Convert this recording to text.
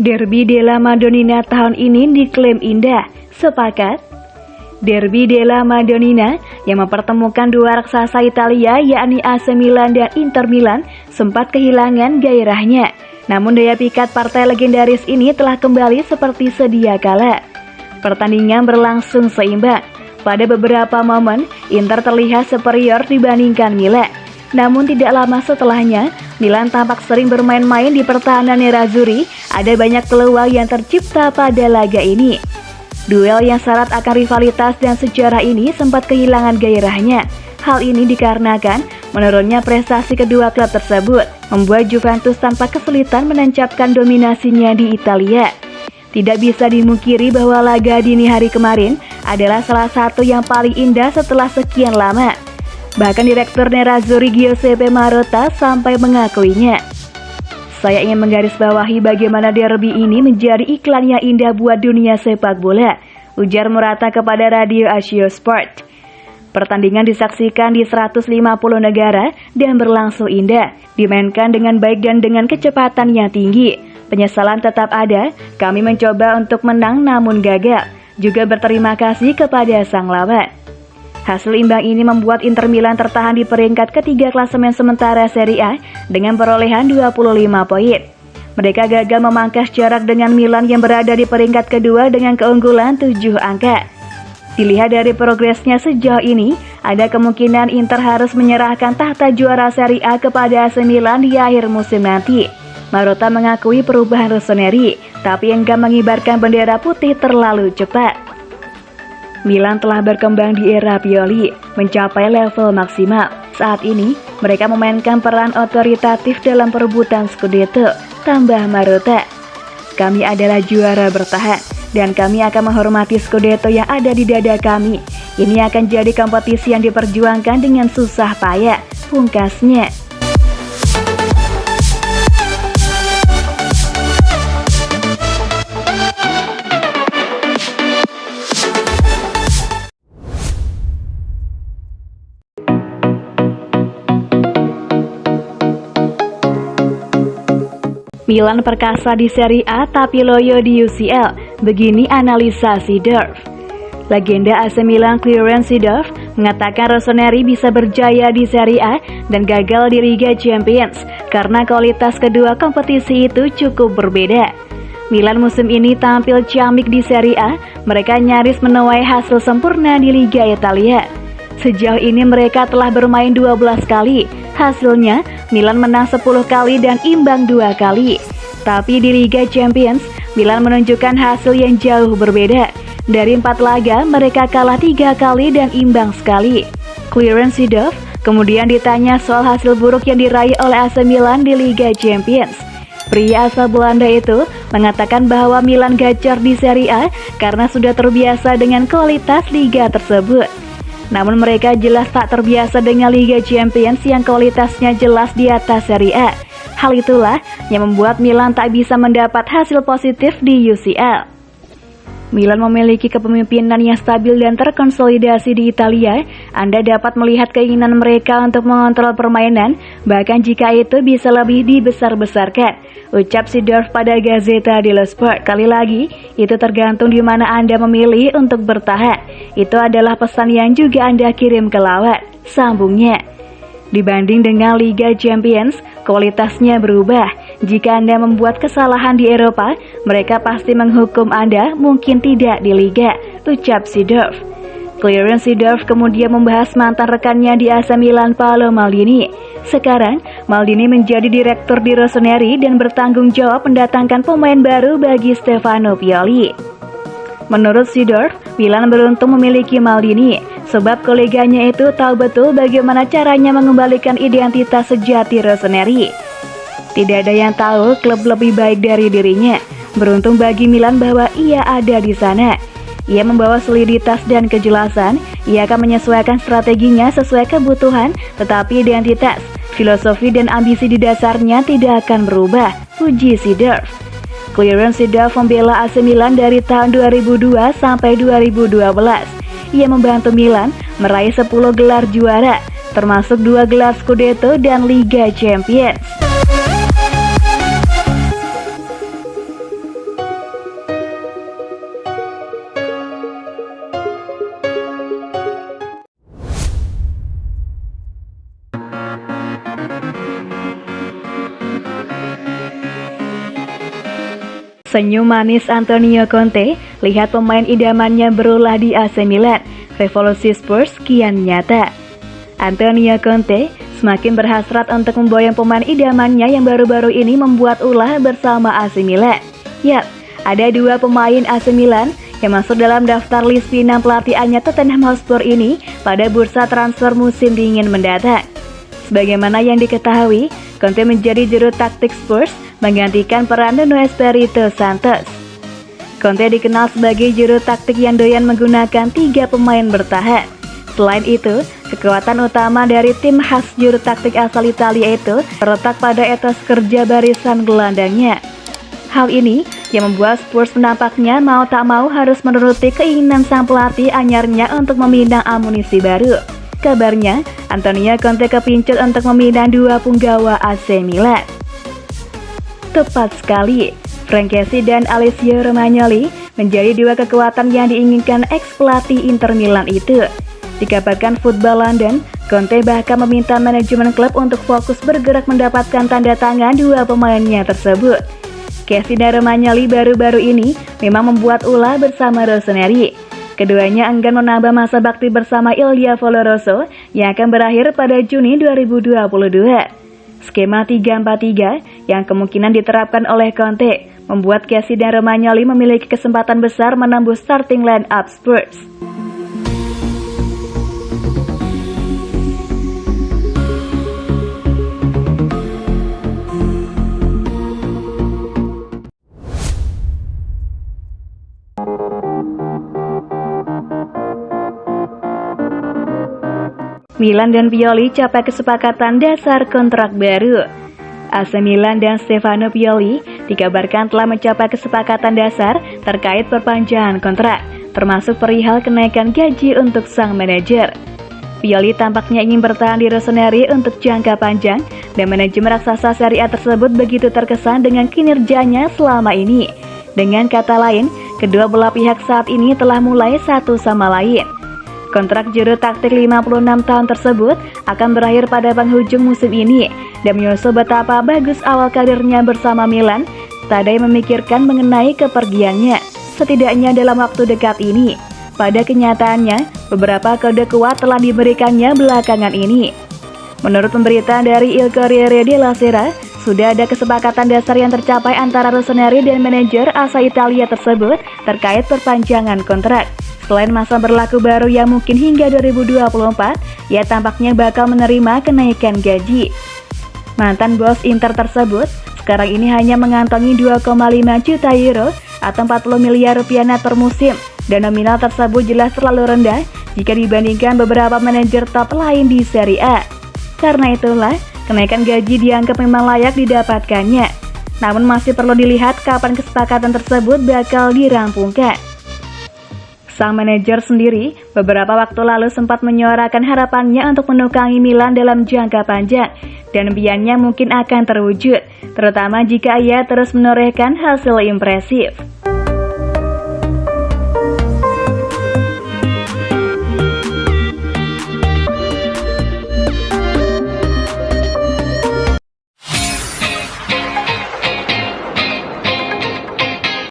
Derby della Madonnina tahun ini diklaim indah. Sepakat? Derby della Madonnina yang mempertemukan dua raksasa Italia yakni AC Milan dan Inter Milan sempat kehilangan gairahnya. Namun daya pikat partai legendaris ini telah kembali seperti sedia kala. Pertandingan berlangsung seimbang. Pada beberapa momen, Inter terlihat superior dibandingkan Milan. Namun tidak lama setelahnya, Milan tampak sering bermain-main di pertahanan Nerazzurri. Ada banyak peluang yang tercipta pada laga ini. Duel yang syarat akan rivalitas dan sejarah ini sempat kehilangan gairahnya. Hal ini dikarenakan menurunnya prestasi kedua klub tersebut, membuat Juventus tanpa kesulitan menancapkan dominasinya di Italia. Tidak bisa dimungkiri bahwa laga dini hari kemarin adalah salah satu yang paling indah setelah sekian lama. Bahkan Direktur Nerazzurri Giuseppe Marotta sampai mengakuinya. Saya ingin menggarisbawahi bagaimana derby ini menjadi iklan yang indah buat dunia sepak bola, ujar Marotta kepada Radio Azio Sport. Pertandingan disaksikan di 150 negara dan berlangsung indah, dimainkan dengan baik dan dengan kecepatan yang tinggi. Penyesalan tetap ada, kami mencoba untuk menang namun gagal. Juga berterima kasih kepada sang lawan. Hasil imbang ini membuat Inter Milan tertahan di peringkat ketiga klasemen sementara Serie A dengan perolehan 25 poin. Mereka gagal memangkas jarak dengan Milan yang berada di peringkat kedua dengan keunggulan 7 angka. Dilihat dari progresnya sejauh ini, ada kemungkinan Inter harus menyerahkan tahta juara Serie A kepada AC Milan di akhir musim nanti. Marotta mengakui perubahan Rossoneri, tapi enggan mengibarkan bendera putih terlalu cepat. Milan telah berkembang di era Pioli, mencapai level maksimal. Saat ini, mereka memainkan peran otoritatif dalam perebutan Scudetto, tambah Marotta. Kami adalah juara bertahan, dan kami akan menghormati Scudetto yang ada di dada kami. Ini akan jadi kompetisi yang diperjuangkan dengan susah payah, pungkasnya. Milan perkasa di Serie A tapi loyo di UCL, begini analisa Seedorf. Legenda AC Milan Clarence Seedorf mengatakan Rossoneri bisa berjaya di Serie A dan gagal di Liga Champions karena kualitas kedua kompetisi itu cukup berbeda. Milan musim ini tampil ciamik di Serie A, mereka nyaris menuai hasil sempurna di Liga Italia. Sejauh ini mereka telah bermain 12 kali. Hasilnya, Milan menang 10 kali dan imbang 2 kali. Tapi di Liga Champions, Milan menunjukkan hasil yang jauh berbeda. Dari 4 laga, mereka kalah 3 kali dan imbang sekali. Clarence Seedorf kemudian ditanya soal hasil buruk yang diraih oleh AC Milan di Liga Champions. Pria asal Belanda itu mengatakan bahwa Milan gacor di Serie A karena sudah terbiasa dengan kualitas liga tersebut. Namun mereka jelas tak terbiasa dengan Liga Champions yang kualitasnya jelas di atas Serie A. Hal itulah yang membuat Milan tak bisa mendapat hasil positif di UCL. Milan memiliki kepemimpinan yang stabil dan terkonsolidasi di Italia. Anda dapat melihat keinginan mereka untuk mengontrol permainan, bahkan jika itu bisa lebih dibesar-besarkan, ucap Seedorf pada Gazzetta dello Sport. Kali lagi, itu tergantung di mana Anda memilih untuk bertahan. Itu adalah pesan yang juga Anda kirim ke lawan, sambungnya. Dibanding dengan Liga Champions, kualitasnya berubah. Jika Anda membuat kesalahan di Eropa, mereka pasti menghukum Anda, mungkin tidak di Liga, ucap Seedorf. Clarence Seedorf kemudian membahas mantan rekannya di AC Milan, Paolo Maldini. Sekarang, Maldini menjadi direktur di Rossoneri dan bertanggung jawab mendatangkan pemain baru bagi Stefano Pioli. Menurut Seedorf, Milan beruntung memiliki Maldini, sebab koleganya itu tahu betul bagaimana caranya mengembalikan identitas sejati Rossoneri. Tidak ada yang tahu klub lebih baik dari dirinya. Beruntung bagi Milan bahwa ia ada di sana. Ia membawa soliditas dan kejelasan. Ia akan menyesuaikan strateginya sesuai kebutuhan, tetapi identitas, filosofi dan ambisi di dasarnya tidak akan berubah, uji Seedorf. Clarence Seedorf membela AC Milan dari tahun 2002 sampai 2012. Ia membantu Milan meraih 10 gelar juara, termasuk 2 gelar Scudetto dan Liga Champions. Senyum manis Antonio Conte, lihat pemain idamannya berulah di AC Milan. Revolusi Spurs kian nyata. Antonio Conte semakin berhasrat untuk memboyong pemain idamannya yang baru-baru ini membuat ulah bersama AC Milan. Yap, ada dua pemain AC Milan yang masuk dalam daftar list pinang pelatihannya Tottenham Hotspur ini pada bursa transfer musim dingin mendatang. Sebagaimana yang diketahui, Conte menjadi juru taktik Spurs menggantikan peran Nuno Espirito Santos. Conte dikenal sebagai juru taktik yang doyan menggunakan 3 pemain bertahan. Selain itu, kekuatan utama dari tim khas juru taktik asal Italia itu terletak pada etos kerja barisan gelandangnya. Hal ini yang membuat Spurs nampaknya mau tak mau harus menuruti keinginan sang pelatih anyarnya untuk meminang amunisi baru. Kabarnya, Antonio Conte kepincut untuk meminang 2 punggawa AC Milan. Tepat sekali, Frank Kessie dan Alessio Romagnoli menjadi 2 kekuatan yang diinginkan ex-pelatih Inter Milan itu. Dikabarkan Football London, Conte bahkan meminta manajemen klub untuk fokus bergerak mendapatkan tanda tangan 2 pemainnya tersebut. Kessie dan Romagnoli baru-baru ini memang membuat ulah bersama Rossoneri. Keduanya enggan menambah masa bakti bersama Il Diavolo Rosso yang akan berakhir pada Juni 2022. Skema 3-4-3 yang kemungkinan diterapkan oleh Conte membuat Kessie dan Romagnoli memiliki kesempatan besar menembus starting line-up Spurs. Milan dan Pioli capai kesepakatan dasar kontrak baru. AC Milan dan Stefano Pioli dikabarkan telah mencapai kesepakatan dasar terkait perpanjangan kontrak, termasuk perihal kenaikan gaji untuk sang manajer. Pioli tampaknya ingin bertahan di Rossoneri untuk jangka panjang, dan manajemen raksasa Serie A tersebut begitu terkesan dengan kinerjanya selama ini. Dengan kata lain, kedua belah pihak saat ini telah mulai satu sama lain. Kontrak juru taktik 56 tahun tersebut akan berakhir pada penghujung musim ini, dan menyusul betapa bagus awal karirnya bersama Milan, tak ada yang memikirkan mengenai kepergiannya, setidaknya dalam waktu dekat ini. Pada kenyataannya, beberapa kode kuat telah diberikannya belakangan ini. Menurut pemberitaan dari Il Corriere della Sera, sudah ada kesepakatan dasar yang tercapai antara Rossoneri dan manajer asal Italia tersebut terkait perpanjangan kontrak. Selain masa berlaku baru yang mungkin hingga 2024, ia tampaknya bakal menerima kenaikan gaji. Mantan bos Inter tersebut sekarang ini hanya mengantongi 2,5 juta euro atau 40 miliar rupiah net per musim, dan nominal tersebut jelas terlalu rendah jika dibandingkan beberapa manajer top lain di Serie A. Karena itulah, kenaikan gaji dianggap memang layak didapatkannya. Namun masih perlu dilihat kapan kesepakatan tersebut bakal dirampungkan. Sang manajer sendiri beberapa waktu lalu sempat menyuarakan harapannya untuk menukangi Milan dalam jangka panjang, dan impiannya mungkin akan terwujud, terutama jika ia terus menorehkan hasil impresif.